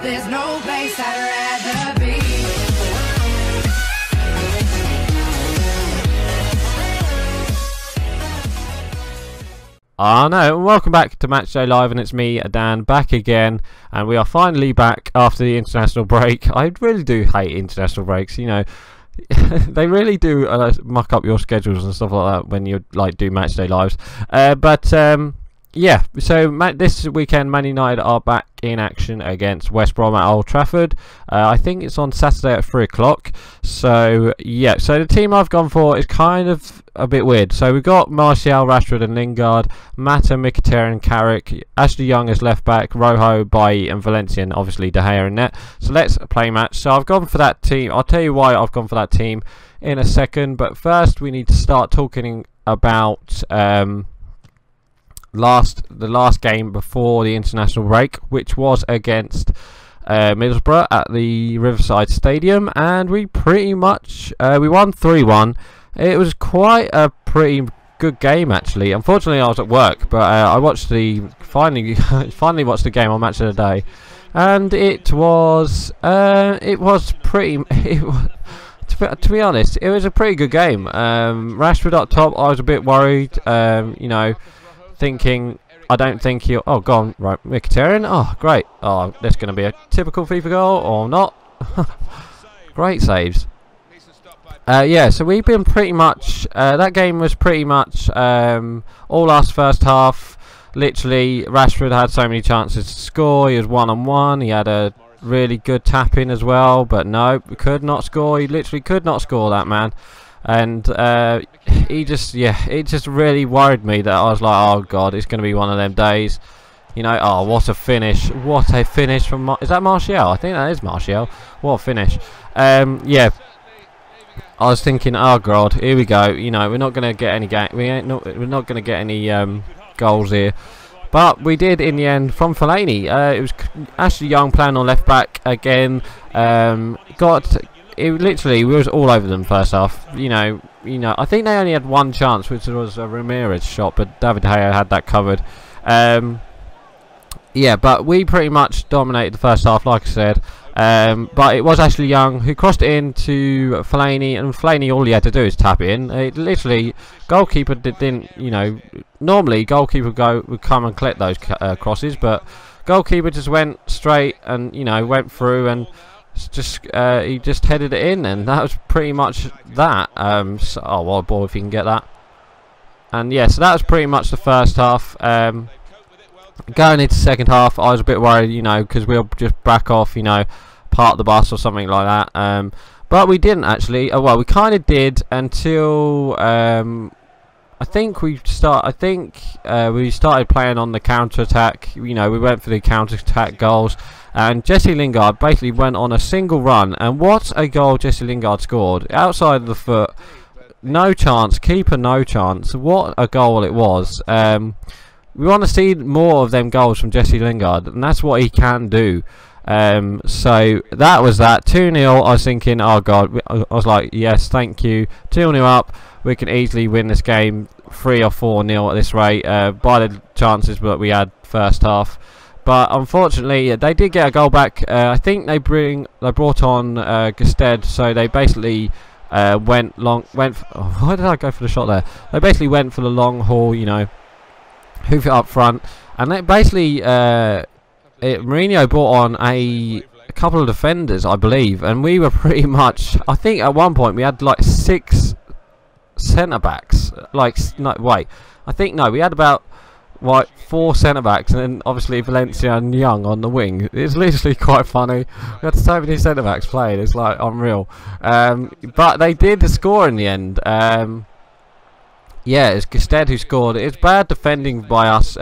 There's no place I'd rather be. No, welcome back to Matchday Live, and it's me, Dan, back again, and we are finally back after the international break. I really do hate international breaks, you know. They really do muck up your schedules and stuff like that when you like do Matchday Lives. Yeah, so this weekend Man United are back in action against West Brom at Old Trafford. I think it's on Saturday at 3 o'clock. So yeah, so the team I've gone for is kind of a bit weird. So we've got Martial, Rashford and Lingard, Mata, Mkhitaryan, Carrick, Ashley Young as left back, Rojo, Bailly and Valencia, and obviously De Gea in net. So let's play match. So I've gone for that team. I'll tell you why I've gone for that team in a second. But first we need to start talking about the last game before the international break, which was against Middlesbrough at the Riverside Stadium, and we pretty much we won 3-1. It was quite a pretty good game actually. Unfortunately I was at work, but I watched finally watched the game on Match of the Day, and it was pretty to be honest, it was a pretty good game. Rashford up top, I was a bit worried, you know, thinking, I don't think he'll... Oh, go on. Right, Mkhitaryan. Oh, great. Oh, that's going to be a typical FIFA goal or not. Great saves. Yeah, so we've been pretty much... that game was pretty much all us first half. Literally, Rashford had so many chances to score. He was one-on-one. He had a really good tap-in as well. But no, could not score. He literally could not score, that man. And it just really worried me that I was like, oh god, it's going to be one of them days, you know. Oh, what a finish from is that Martial? I think that is Martial. What a finish. Yeah, I was thinking, oh god, here we go, you know, we're not going to get any we're not going to get any goals here, but we did in the end from Fellaini. It was Ashley Young playing on left back again. It literally, we was all over them first half. You know, I think they only had one chance, which was a Ramirez shot, but David De Gea had that covered. Yeah, but we pretty much dominated the first half, like I said. But it was Ashley Young who crossed it in to Fellaini, and Fellaini, all he had to do is tap in. It literally, goalkeeper didn't, you know, normally goalkeeper would come and collect those crosses, but goalkeeper just went straight and, you know, went through and he just headed it in, and that was pretty much that. So, oh, what a ball if he can get that. And yeah, so that was pretty much the first half. Going into second half, I was a bit worried, you know, because we'll just back off, you know, park the bus or something like that. But we didn't actually. Well, we kind of did until I think we started playing on the counter attack. You know, we went for the counter attack goals. And Jesse Lingard basically went on a single run, and what a goal Jesse Lingard scored. Outside of the foot, no chance, keeper no chance. What a goal it was. We want to see more of them goals from Jesse Lingard, and that's what he can do. So that was that. 2-0, I was thinking, oh god, I was like, yes, thank you. 2-0 up, we can easily win this game 3 or 4-0 at this rate, by the chances that we had first half. But unfortunately, they did get a goal back. I think they brought on Gusted, so they basically why did I go for the shot there? They basically went for the long haul, you know, hoof it up front, and they basically Mourinho brought on a couple of defenders, I believe, and we were pretty much, I think at one point we had like 6 centre backs. Like, no, wait, I think no, we had about 4 centre backs, and then obviously Valencia and Young on the wing. It's literally quite funny. We had so many centre backs playing. It's like unreal. But they did score in the end. Yeah, it's Gusted who scored. It's bad defending by us.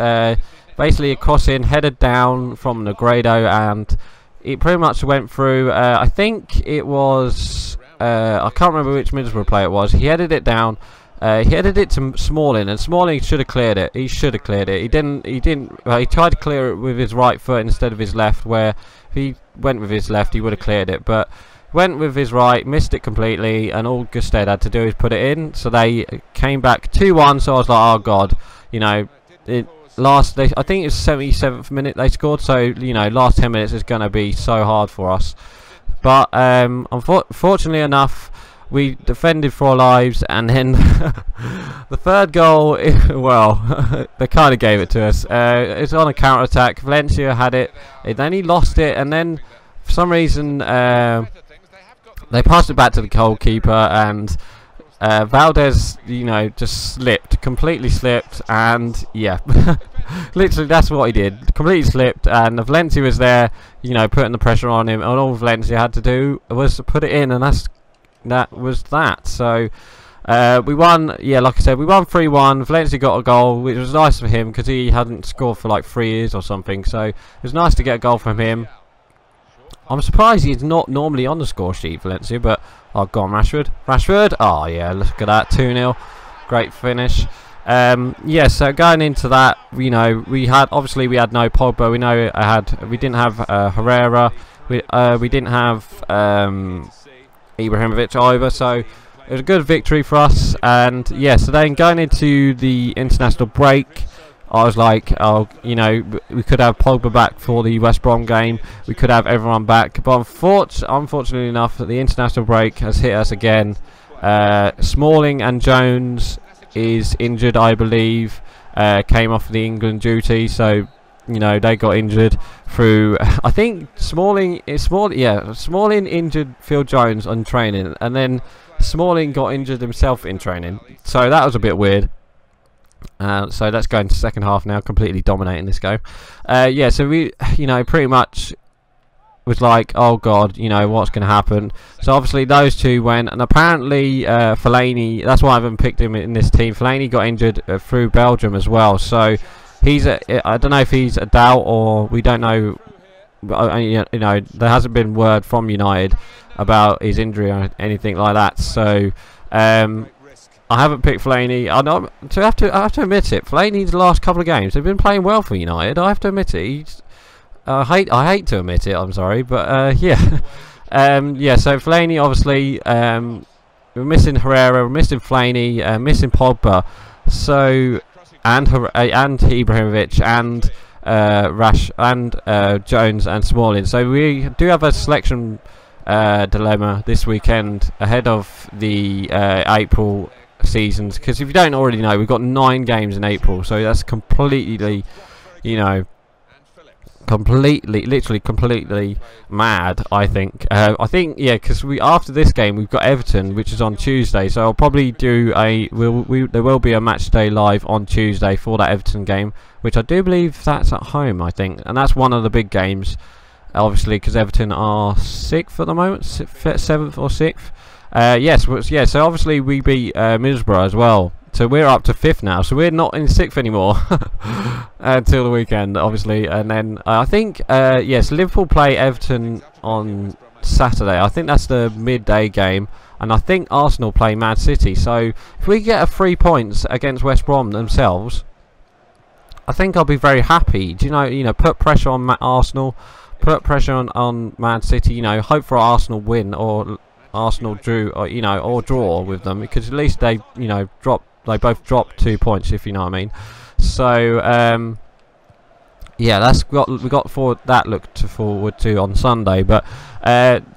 Basically a cross in, headed down from Negredo, and it pretty much went through. I think it was I can't remember which Middlesbrough player it was. He headed it down. He headed it to Smalling, and Smalling should have cleared it. He should have cleared it. He didn't. He tried to clear it with his right foot instead of his left. Where if he went with his left, he would have cleared it. But went with his right, missed it completely, and all Gusted had to do is put it in. So they came back 2-1. So I was like, oh god, you know, I think it's 77th minute they scored. So you know, last 10 minutes is going to be so hard for us. But unfortunately enough, we defended for our lives, and then the third goal, well, they kind of gave it to us. It's on a counter attack. Valencia had it. Then he lost it, and then for some reason they passed it back to the goalkeeper, and Valdez, you know, just completely slipped, and yeah, literally that's what he did, completely slipped, and Valencia was there, you know, putting the pressure on him, and all Valencia had to do was to put it in, and that was that. So we won, yeah, like I said, we won 3-1. Valencia got a goal, which was nice for him because he hadn't scored for like 3 years or something, so it was nice to get a goal from him. I'm surprised he's not normally on the score sheet, Valencia, but oh, go on, Rashford, oh yeah, look at that, 2-0, great finish. Yeah, so going into that, you know, we had no Pogba, we didn't have Herrera, we didn't have Ibrahimovic either, so it was a good victory for us. And yeah, so then going into the international break, I was like, oh, you know, we could have Pogba back for the West Brom game, we could have everyone back, but unfortunately enough, the international break has hit us again. Smalling and Jones is injured, I believe, came off the England duty, so you know, they got injured through, I think Smalling injured Phil Jones on training, and then Smalling got injured himself in training, so that was a bit weird. So let's go into second half now, completely dominating this game. Yeah, so we, you know, pretty much was like, oh god, you know, what's going to happen. So obviously those two went, and apparently Fellaini, that's why I haven't picked him in this team, Fellaini got injured through Belgium as well, so I don't know if he's a doubt, or we don't know, you know, there hasn't been word from United about his injury or anything like that, so I haven't picked Fellaini. I have to admit it, Fellaini's last couple of games, they've been playing well for United, I have to admit it. I hate to admit it, I'm sorry, but yeah. Yeah, so Fellaini, obviously, we're missing Herrera, we're missing Fellaini, missing Pogba, so and Ibrahimovic and Jones and Smalling. So we do have a selection dilemma this weekend ahead of the April seasons, because if you don't already know, we've got 9 games in April, so that's completely, you know, literally completely mad. I think yeah, because after this game we've got Everton, which is on Tuesday, so I'll probably do there will be a match day live on Tuesday for that Everton game, which I do believe that's at home, I think, and that's one of the big games, obviously, because Everton are 6th at the moment, 7th or 6th. Yes, yeah, so obviously we beat Middlesbrough as well, so we're up to 5th now, so we're not in 6th anymore until the weekend, obviously. And then I think, yes, Liverpool play Everton on Saturday. I think that's the midday game, and I think Arsenal play Man City. So if we get 3 points against West Brom themselves, I think I'll be very happy. Do you know, put pressure on Arsenal, put pressure on Man City. You know, hope for Arsenal win, or Arsenal drew, or you know, or draw with them, because at least they, you know, they both dropped 2 points, if you know what I mean. So yeah, we got for that look forward to on Sunday. But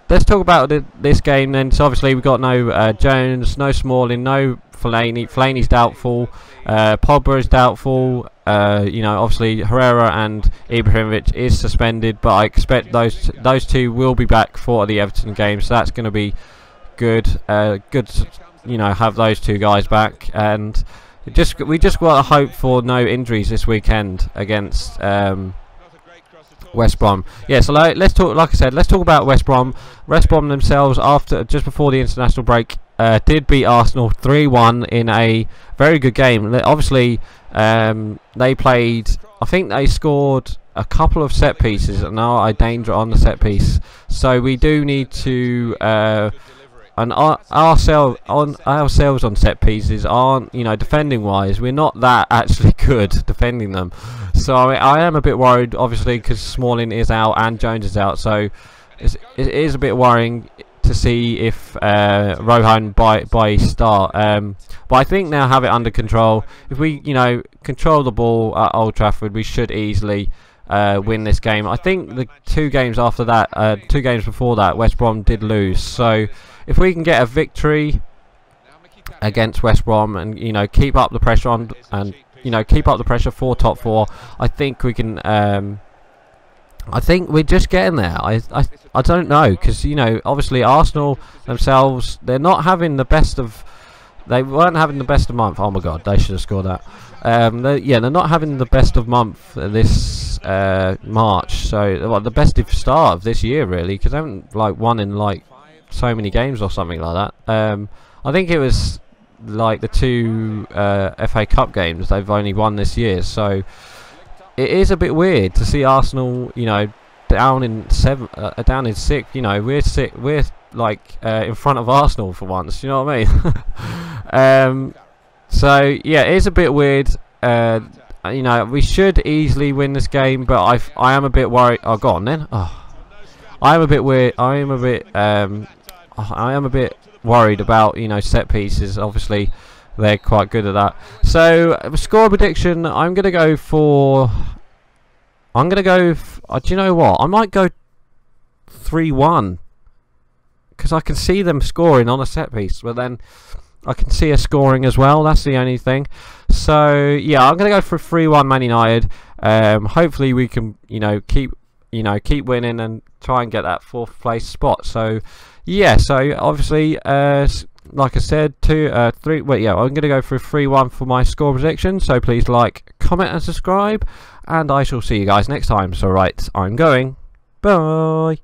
let's talk about this game then. So obviously we got no Jones, no Smalling, no Fellaini. Fellaini's doubtful. Pogba is doubtful. You know, obviously Herrera and Ibrahimovic is suspended, but I expect those two will be back for the Everton game, so that's going to be good. Good, you know, have those 2 guys back, and we just got to hope for no injuries this weekend against West Brom. Yeah, so let's talk. Like I said, let's talk about West Brom. West Brom themselves, just before the international break, did beat Arsenal 3-1 in a very good game. Obviously, they played. I think they scored a couple of set pieces and are a danger on the set piece. So we do need to. And ourselves on set pieces aren't, you know, defending wise, we're not that actually good defending them. So I am a bit worried, obviously, because Smalling is out and Jones is out, so it is a bit worrying to see if Rohan by start. But I think now have it under control. If we, control the ball at Old Trafford, we should easily win this game. I think the 2 games after that, 2 games before that, West Brom did lose. So if we can get a victory against West Brom and keep up the pressure on and keep up the pressure for top 4, I think we can. I think we're just getting there. I don't know, because obviously Arsenal themselves, they're not having the best of. They weren't having the best of month. Oh my God, they should have scored that. They're not having the best of month this March. So the best of start of this year really, because they haven't won in so many games or something like that. I think it was the 2 FA Cup games they've only won this year. So it is a bit weird to see Arsenal, down in 7th, down in 6th. We're in front of Arsenal for once. You know what I mean? So yeah, it is a bit weird. We should easily win this game, but I am a bit worried. Oh, go on then. Oh, I am a bit weird. I am a bit worried about set pieces. Obviously, they're quite good at that. So score prediction, I'm gonna go for. Do you know what? I might go 3-1. Because I can see them scoring on a set piece, but then I can see us scoring as well. That's the only thing. So yeah, I'm gonna go for 3-1 Man United. Hopefully we can keep winning and try and get that 4th place spot. So yeah, so obviously like I said, 2-3. Wait, yeah, I'm gonna go for 3-1 for my score prediction. So please like, comment, and subscribe, and I shall see you guys next time. So right, I'm going. Bye.